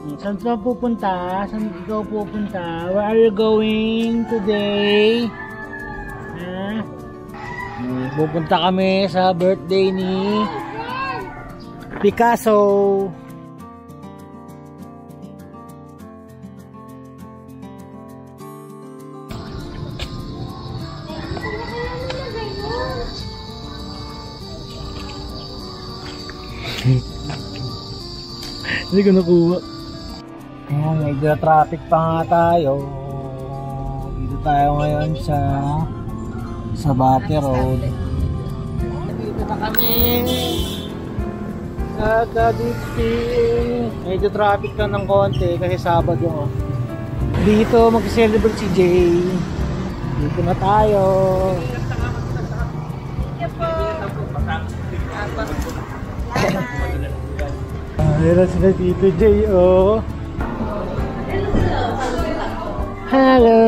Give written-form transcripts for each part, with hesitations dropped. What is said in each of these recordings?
Saan ka pupunta? Saan ikaw pupunta? Where are you going today? Ha? Pupunta kami sa birthday ni Picasso. Hindi ko nakuha. Ayan, medyo traffic pa nga tayo. Dito tayo ngayon sa Bate Road. Dito na kami sa Cavite. Medyo traffic lang ng konti kasi Sabado. Dito mag-celebrate si Jay. Dito na tayo. Ayan sila Tito Jay, oh. Hello,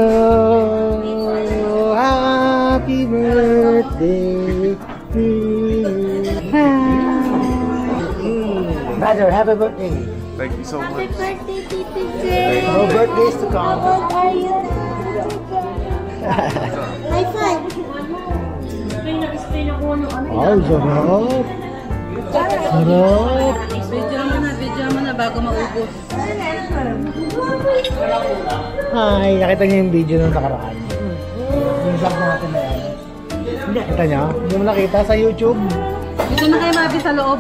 happy birthday to you. Brother, happy birthday. Thank you so much. Happy birthday, Tito Jay. No birthdays to come. How old are you? High five. Oh, sarap. Sarap. Video mo na bago maubos. Ay, nakita niyo yung video nung nakaraan. Yung vlog natin na yan. Hindi, nakita niyo? Hindi mo nakita sa YouTube? Dito na kayo mabi sa loob.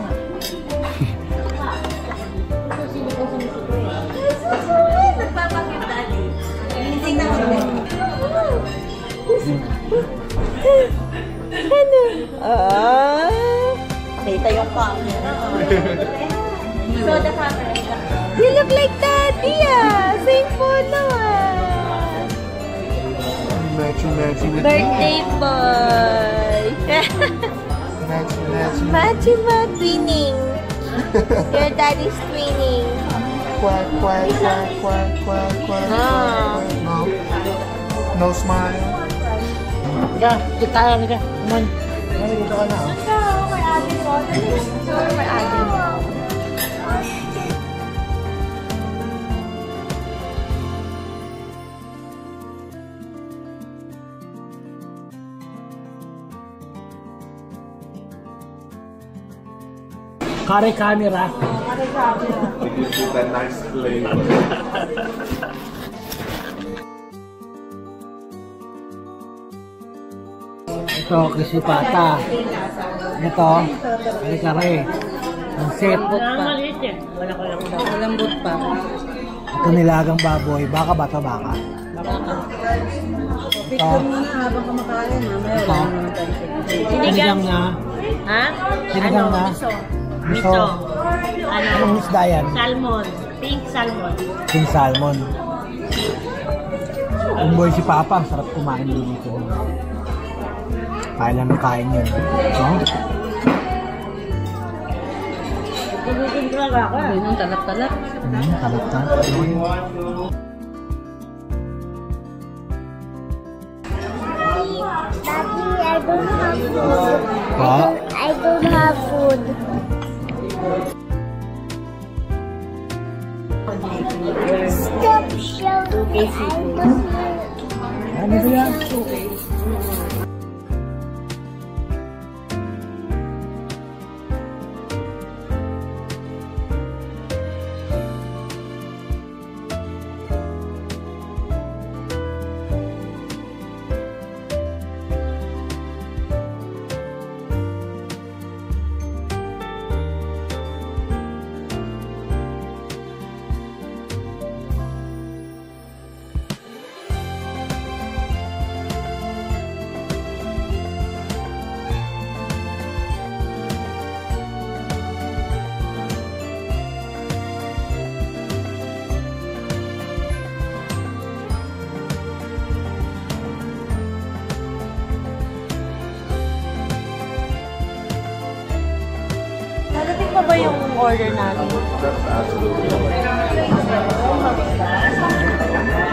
Kita yung camera. So the camera. You look like Daddy, ah. Same photo, ah. Birthday boy. Matchy twinning. Your daddy's twinning. Quack, quack, quack, quack, quack, quack. No. No smile. Ika, kita lang ika. Come on. Dito ka na, oh. Kare camera. You put that nice flavor. Ito, kisipata. Ito, kare-kare. Ang set. Malambot pa. Ito nilagang baboy. Baka ba ito? Baka. Picture mo na habang kumakain. Ito. Sinigang na. Ha? Sinigang na. Miso. Anong isda yan? Salmon. Pink salmon. Pink salmon. Umboy si Papa. Sarap kumain dito. Kaya lang kain yun. No? Tumutin talaga ako. Ayun ang talap-talap. Talap-talap. Daddy, I don't have food. What? I don't have food. Stop shouting. I don't have. Ano ba yan? Nadating pa ba yung order natin?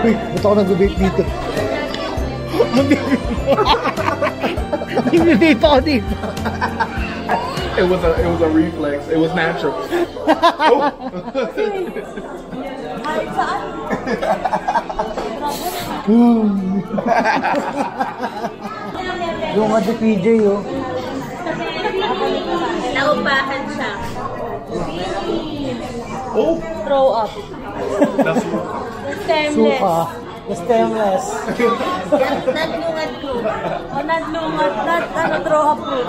Uy, ba't ako nag-vape dito? Nag-vape ako dito. It was a reflex. It was natural. Kahit saan. Yung nga si PJ, oh. Naupahan siya. Oh! Throw up. Stemless. Suka. The stemless. Nadlungan ko. O nadlungat, throw up fruit.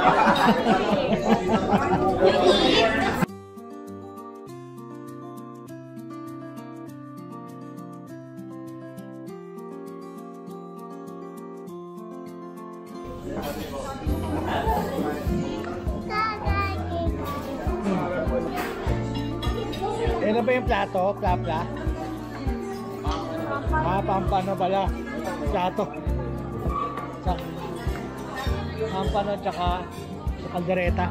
Ano ba yung plato? Plapla? Pampano pala. Plato. Pampano tsaka sa kaldereta.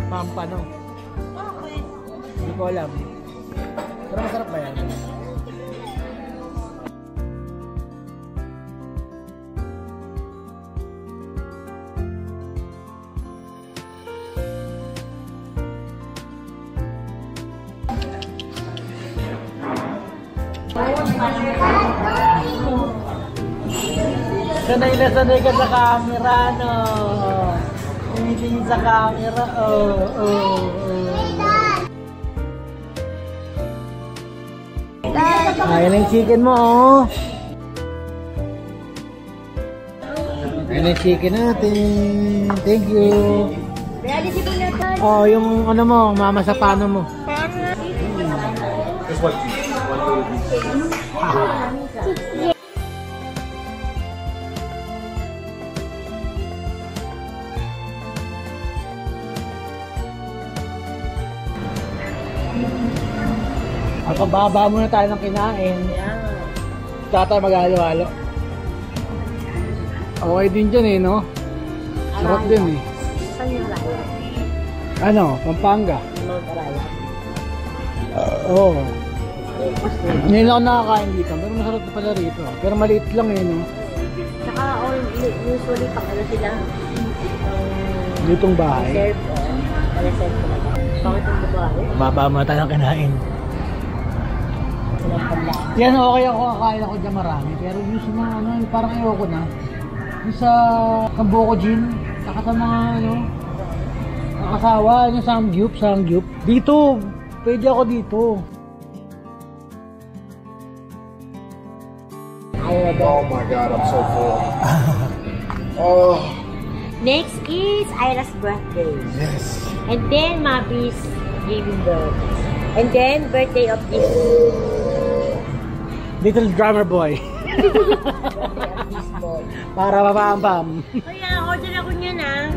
Pampano. Hindi ko alam. Pero masarap ba yan? Sanay na sanay ka sa camera, no? Tumitingin sa camera, Ayan ang chicken mo, oh. Ayan ang chicken natin. Thank you. Reality po na to. Oh, yung ano mo, mama sa pano mo. Just one piece. One piece. Pababa muna tayo ng kinain. Tsaka tayo maghalo-halo. Okay din dyan eh, no? Sarap din eh. Saan yung raya? Ano? Pampanga. Mount Raya. Oo. Ngayon lang ako nakakain dito. Pero masarap na pala rito. Pero maliit lang eh, no? Saka usually pang ano sila? Ditong bahay. Reserve o. Reserve ko lang. Bakit ang babae? Pababa muna tayo ng kinain. Walang panlaan. Yan, okay ako. Kakain ako dyan marami. Pero yung sa mga ano, parang ayoko na. Yung sa Boko Gin. Saka sa mga ano, nakasawa. Yung Samgyup. Dito. Pwede ako dito. Oh my God, I'm so full. Oh. Next is Ira's birthday. Yes. And then Mabi's giving birth. And then birthday of this Little drummer boy. boy. Para mapaambam. Kaya order ako niya na.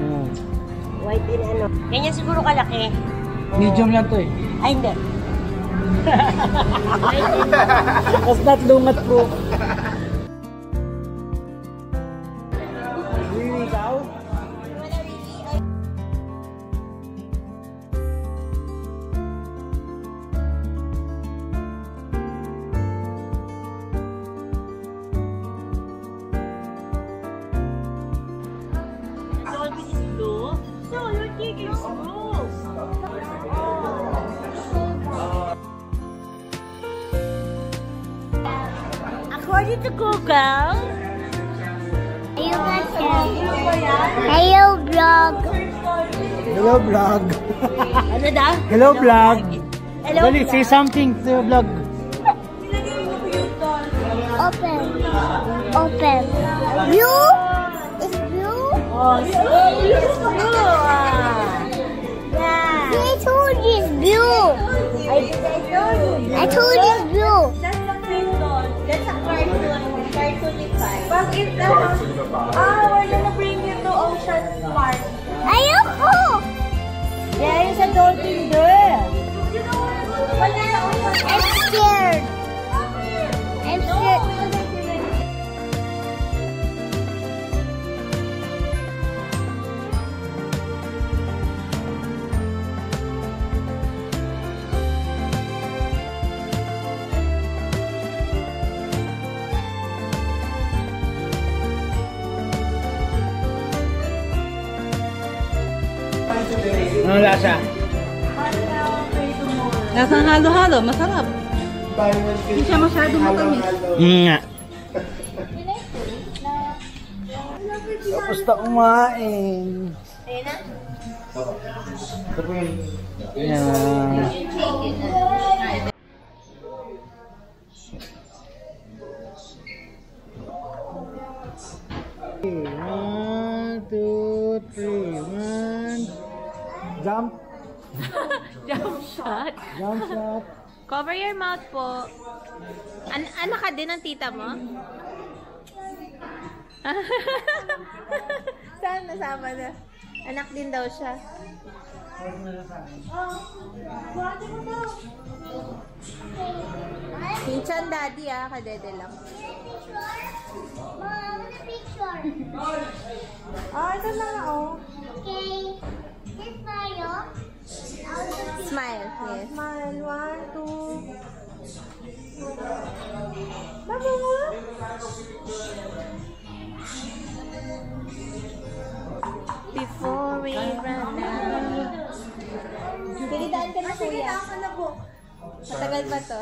White in ano. Ganyan siguro kalaki. Medium lang to eh. Ay hindi. White in That's not lungat proof. Really, ikaw? Dolphin is blue. So your chicken is blue. According to Google, Hello, vlog. Hello, vlog. ano daw? Hello, vlog. Hello, Dali, say something to vlog. Open. Blue is blue. Oh, so blue. Yeah. I told you it's blue. I told you it's blue. That's a cartoon. That's a cartoon. Cartoonify. Bakit we're gonna bring you to Ocean Park. Ayoko! Yeah, it's a dolphin girl. I'm scared. I'm scared. Ano lasa? Lasang halo-halo, masarap. Hindi siya masyado matamis. Nga. Tapos na kumain. Ayun na. Yan. One, two, three, one. Jump. Jump shot. Jump shot. Cover your mouth po. Anak ka din ng tita mo? Saan nasama na? Anak din daw siya. Pinchan daddy kadede lang. Ito na nga Smile, yes. Smile, 1, 2. Before we run out. Pilidaan ka na kuya. Matagal ba to?